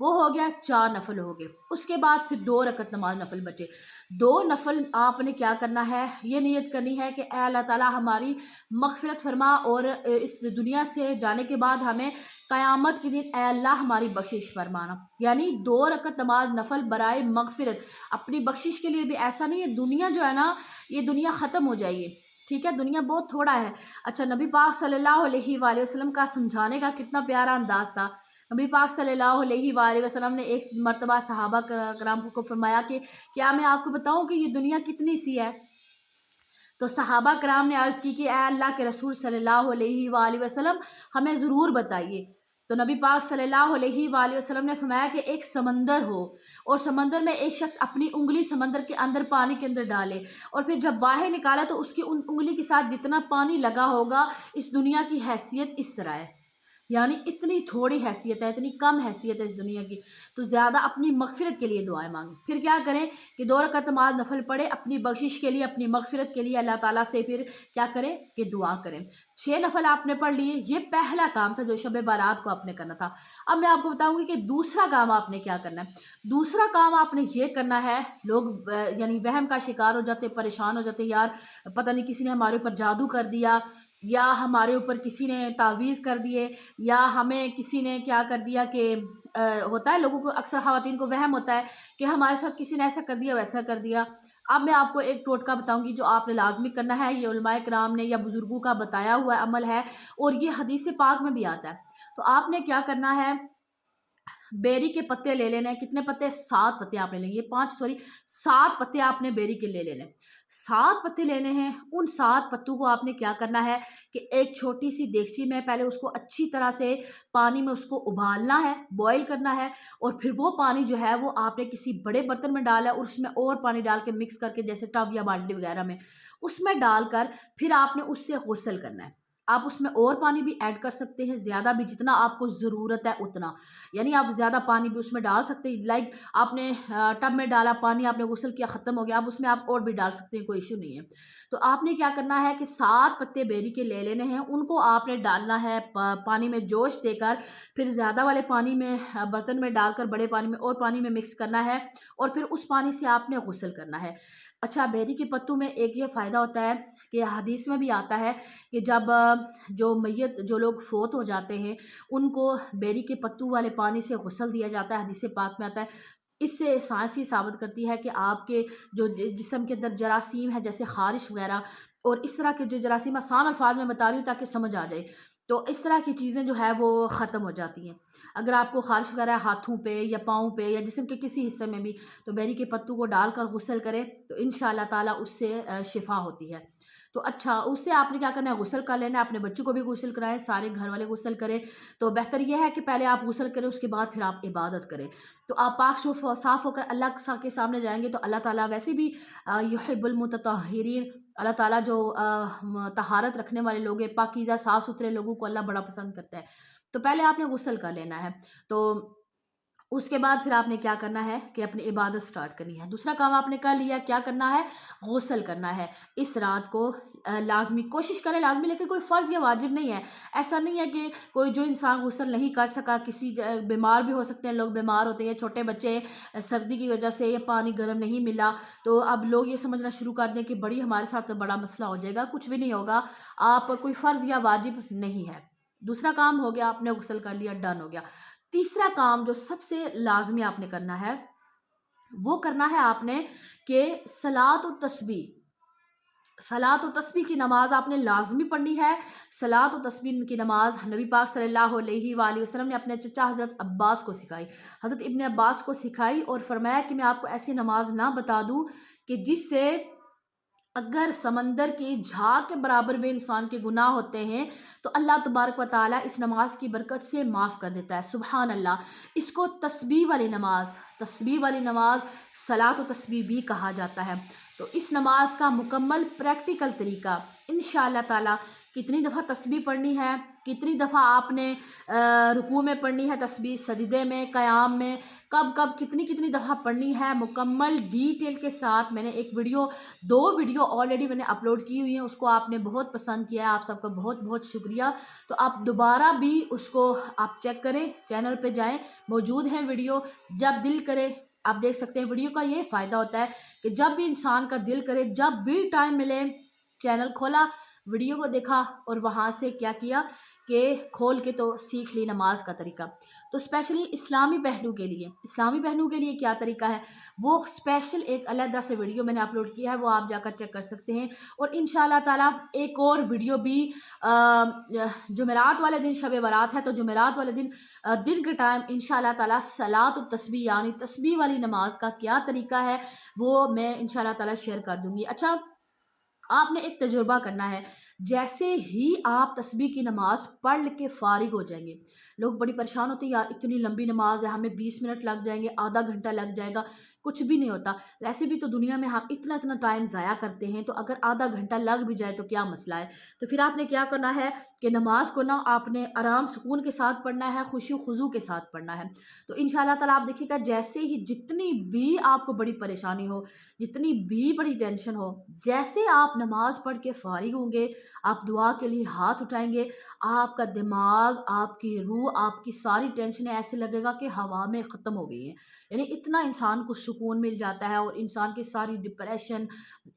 وہ ہو گیا 4 نفل ہو گئے. اس کے بعد پھر 2 رکعت نماز نفل بچے. 2 نفل آپ نے کیا کرنا ہے، یہ نیت کرنی ہے کہ اے اللہ تعالیٰ ہماری مغفرت فرما، اور اس دنیا سے جانے کے بعد ہمیں قیامت کے دن اے اللہ ہماری بخشش فرمانا. یعنی 2 رکعت نماز نفل برائے مغفرت، اپنی بخشش کے لیے بھی. ایسا نہیں ہے دنیا جو ہے نا، یہ دنیا ختم ہو جائے گی، ٹھیک ہے، دنیا بہت تھوڑا ہے. اچھا، نبی پاک صلی اللہ علیہ وآلہ وسلم کا سمجھانے کا کتنا پیارا انداز تھا. نبی پاک صلی اللہ علیہ وآلہ وسلم نے ایک مرتبہ صحابہ کرام کو فرمایا کہ کیا میں آپ کو بتاؤں کہ یہ دنیا کتنی سی ہے؟ تو صحابہ کرام نے عرض کی کہ اے اللہ کے رسول صلی اللہ علیہ وآلہ وسلم ہمیں ضرور بتائیے. تو نبی پاک صلی اللہ علیہ وآلہ وسلم نے فرمایا کہ ایک سمندر ہو، اور سمندر میں ایک شخص اپنی انگلی سمندر کے اندر پانی کے اندر ڈالے، اور پھر جب باہر نکالا تو اس کی انگلی کے ساتھ جتنا پانی لگا ہوگا، اس دنیا کی حیثیت اس طرح ہے. یعنی اتنی تھوڑی حیثیت ہے، اتنی کم حیثیت ہے اس دنیا کی. تو زیادہ اپنی مغفرت کے لیے دعائیں مانگیں. پھر کیا کریں کہ 2 رکعت نماز نفل پڑھے اپنی بخشش کے لیے، اپنی مغفرت کے لیے اللہ تعالیٰ سے پھر کیا کریں کہ دعا کریں. 6 نفل آپ نے پڑھ لیے. یہ پہلا کام تھا جو شب بارات کو آپ نے کرنا تھا. اب میں آپ کو بتاؤں گی کہ دوسرا کام آپ نے کیا کرنا ہے. دوسرا کام آپ نے یہ کرنا ہے، لوگ یعنی وہم کا شکار ہو جاتے، پریشان ہو جاتے، یار پتہ نہیں کسی نے ہمارے اوپر جادو کر دیا، یا ہمارے اوپر کسی نے تعویذ کر دیے، یا ہمیں کسی نے کیا کر دیا کہ ہوتا ہے لوگوں کو، اکثر خواتین کو وہم ہوتا ہے کہ ہمارے ساتھ کسی نے ایسا کر دیا ویسا کر دیا. اب میں آپ کو ایک ٹوٹکا بتاؤں گی جو آپ نے لازمی کرنا ہے. یہ علماء کرام نے یا بزرگوں کا بتایا ہوا عمل ہے، اور یہ حدیث پاک میں بھی آتا ہے. تو آپ نے کیا کرنا ہے، بیری کے پتے لے لینے. کتنے پتے؟ 7 پتے آپ نے لیں گے. 7 پتے آپ نے بیری کے لے لینے. 7 پتے لینے ہیں. ان 7 پتوں کو آپ نے کیا کرنا ہے کہ ایک چھوٹی سی دیگچی میں پہلے اس کو اچھی طرح سے پانی میں اس کو ابالنا ہے، بوائل کرنا ہے، اور پھر وہ پانی جو ہے وہ آپ نے کسی بڑے برتن میں ڈالا ہے، اور اس میں اور پانی ڈال کے مکس کر کے، جیسے ٹب یا بالٹی وغیرہ میں اس میں ڈال کر پھر آپ نے اس سے غسل کرنا ہے. آپ اس میں اور پانی بھی ایڈ کر سکتے ہیں، زیادہ بھی، جتنا آپ کو ضرورت ہے اتنا. یعنی آپ زیادہ پانی بھی اس میں ڈال سکتے ہیں. لائک آپ نے ٹب میں ڈالا پانی، آپ نے غسل کیا، ختم ہو گیا، اب اس میں آپ اور بھی ڈال سکتے ہیں، کوئی ایشو نہیں ہے. تو آپ نے کیا کرنا ہے کہ 7 پتے بیری کے لے لینے ہیں. ان کو آپ نے ڈالنا ہے پانی میں جوش دے کر، پھر زیادہ والے پانی میں برتن میں ڈال کر بڑے پانی میں اور پانی میں مکس کرنا ہے، اور پھر اس پانی سے آپ نے غسل کرنا ہے. اچھا، بیری کے پتوں میں ایک یہ فائدہ ہوتا ہے کہ حدیث میں بھی آتا ہے کہ جب جو لوگ فوت ہو جاتے ہیں ان کو بیری کے پتوں والے پانی سے غسل دیا جاتا ہے. حدیث پاک میں آتا ہے. اس سے سائنس ہی ثابت کرتی ہے کہ آپ کے جو جسم کے اندر جراثیم ہے، جیسے خارش وغیرہ، اور اس طرح کے جو جراثیم، آسان الفاظ میں بتا رہی ہوں تاکہ سمجھ آ جائے، تو اس طرح کی چیزیں جو ہے وہ ختم ہو جاتی ہیں. اگر آپ کو خارش وغیرہ ہے ہاتھوں پہ یا پاؤں پہ یا جسم کے کسی حصے میں بھی، تو بیری کے پتوں کو ڈال کر غسل کریں تو انشاءاللہ تعالیٰ اس سے شفا ہوتی ہے. تو اچھا، اس سے آپ نے کیا کرنا ہے، غسل کر لینا ہے. اپنے بچوں کو بھی غسل کرائیں، سارے گھر والے غسل کریں. تو بہتر یہ ہے کہ پہلے آپ غسل کریں، اس کے بعد پھر آپ عبادت کریں. تو آپ پاک صاف ہو کر اللہ کے سامنے جائیں گے تو اللہ تعالیٰ ویسے بھی یحب المتطہرین، اللہ تعالیٰ جو طہارت رکھنے والے لوگ ہیں، پاکیزہ صاف ستھرے لوگوں کو اللہ بڑا پسند کرتا ہے. تو پہلے آپ نے غسل کر لینا ہے. تو اس کے بعد پھر آپ نے کیا کرنا ہے کہ اپنی عبادت سٹارٹ کرنی ہے. دوسرا کام آپ نے کر لیا، کیا کرنا ہے، غسل کرنا ہے. اس رات کو لازمی کوشش کریں، لازمی، لیکن کوئی فرض یا واجب نہیں ہے. ایسا نہیں ہے کہ کوئی جو انسان غسل نہیں کر سکا، کسی بیمار بھی ہو سکتے ہیں، لوگ بیمار ہوتے ہیں، چھوٹے بچے سردی کی وجہ سے یا پانی گرم نہیں ملا، تو اب لوگ یہ سمجھنا شروع کر دیں کہ بڑی ہمارے ساتھ بڑا مسئلہ ہو جائے گا. کچھ بھی نہیں ہوگا. آپ کوئی فرض یا واجب نہیں ہے. دوسرا کام ہو گیا، آپ نے غسل کر لیا، ڈن ہو گیا. تیسرا کام جو سب سے لازمی آپ نے کرنا ہے، وہ کرنا ہے آپ نے کہ صلاۃ و تسبیح کی نماز آپ نے لازمی پڑھنی ہے. صلاۃ و تسبیح کی نماز نبی پاک صلی اللہ علیہ وآلہ وسلم نے اپنے چچا حضرت عباس کو سکھائی، حضرت ابن عباس کو سکھائی، اور فرمایا کہ میں آپ کو ایسی نماز نہ بتا دوں کہ جس سے اگر سمندر کی جھاگ کے برابر بھی انسان کے گناہ ہوتے ہیں تو اللہ تبارک و تعالیٰ اس نماز کی برکت سے معاف کر دیتا ہے. سبحان اللہ. اس کو تسبیح والی نماز صلاۃ و تسبیح بھی کہا جاتا ہے. تو اس نماز کا مکمل پریکٹیکل طریقہ انشاءاللہ تعالیٰ، کتنی دفعہ تسبیح پڑھنی ہے، کتنی دفعہ آپ نے رکوع میں پڑھنی ہے تسبیح، سجدے میں، قیام میں، کب کب کتنی دفعہ پڑھنی ہے، مکمل ڈیٹیل کے ساتھ میں نے ایک ویڈیو 2 ویڈیو آلریڈی میں نے اپلوڈ کی ہوئی ہیں، اس کو آپ نے بہت پسند کیا ہے، آپ سب کا بہت بہت شکریہ۔ تو آپ دوبارہ بھی اس کو آپ چیک کریں، چینل پہ جائیں، موجود ہیں ویڈیو، جب دل کرے آپ دیکھ سکتے ہیں۔ ویڈیو کا یہ فائدہ ہوتا ہے کہ جب بھی انسان کا دل کرے، جب بھی ٹائم ملے، چینل کھولا، ویڈیو کو دیکھا اور وہاں سے کیا کیا کہ کھول کے تو سیکھ لی نماز کا طریقہ۔ تو اسپیشلی اسلامی پہلو کے لیے کیا طریقہ ہے وہ اسپیشل ایک علیحدہ سے ویڈیو میں نے اپلوڈ کیا ہے، وہ آپ جا کر چیک کر سکتے ہیں۔ اور انشاءاللہ تعالیٰ ایک اور ویڈیو بھی جمعرات والے دن شب برات ہے، تو جمعرات والے دن کے ٹائم انشاءاللہ تعالیٰ صلاۃ التسبیح یعنی تسبیح والی نماز کا کیا طریقہ ہے وہ میں انشاءاللہ تعالیٰ شیئر کر دوں گی۔ اچھا، آپ نے ایک تجربہ کرنا ہے، جیسے ہی آپ تسبیح کی نماز پڑھ کے فارغ ہو جائیں گے، لوگ بڑی پریشان ہوتے ہیں، یار اتنی لمبی نماز ہے، ہمیں 20 منٹ لگ جائیں گے، آدھا گھنٹہ لگ جائے گا، کچھ بھی نہیں ہوتا۔ ویسے بھی تو دنیا میں ہم اتنا ٹائم ضائع کرتے ہیں، تو اگر آدھا گھنٹہ لگ بھی جائے تو کیا مسئلہ ہے۔ تو پھر آپ نے کیا کرنا ہے کہ نماز کو نا آپ نے آرام سکون کے ساتھ پڑھنا ہے، خشوع و خضوع کے ساتھ پڑھنا ہے۔ تو انشاءاللہ تعالیٰ آپ دیکھیے گا، جیسے ہی جتنی بھی آپ کو بڑی پریشانی ہو، جتنی بھی بڑی ٹینشن ہو، جیسے آپ نماز پڑھ کے فارغ ہوں گے، آپ دعا کے لیے ہاتھ اٹھائیں گے، آپ کا دماغ، آپ کی روح، آپ کی ساری ٹینشنیں ایسے لگے گا کہ ہوا میں ختم ہو گئی ہیں۔ یعنی اتنا انسان کو سکون مل جاتا ہے، اور انسان کی ساری ڈپریشن،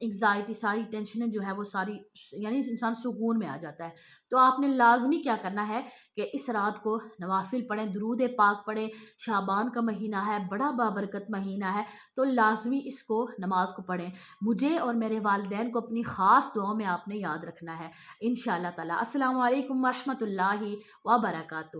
انگزائٹی، ساری ٹینشنیں جو ہے وہ ساری، یعنی انسان سکون میں آ جاتا ہے۔ تو آپ نے لازمی کیا کرنا ہے کہ اس رات کو نوافل پڑھیں، درود پاک پڑھیں، شعبان کا مہینہ ہے، بڑا بابرکت مہینہ ہے، تو لازمی اس کو نماز کو پڑھیں۔ مجھے اور میرے والدین کو اپنی خاص دعاؤں میں آپ نے یاد رکھنا ہے انشاءاللہ تعالیٰ۔ السلام علیکم ورحمۃ اللہ وبرکاتہ۔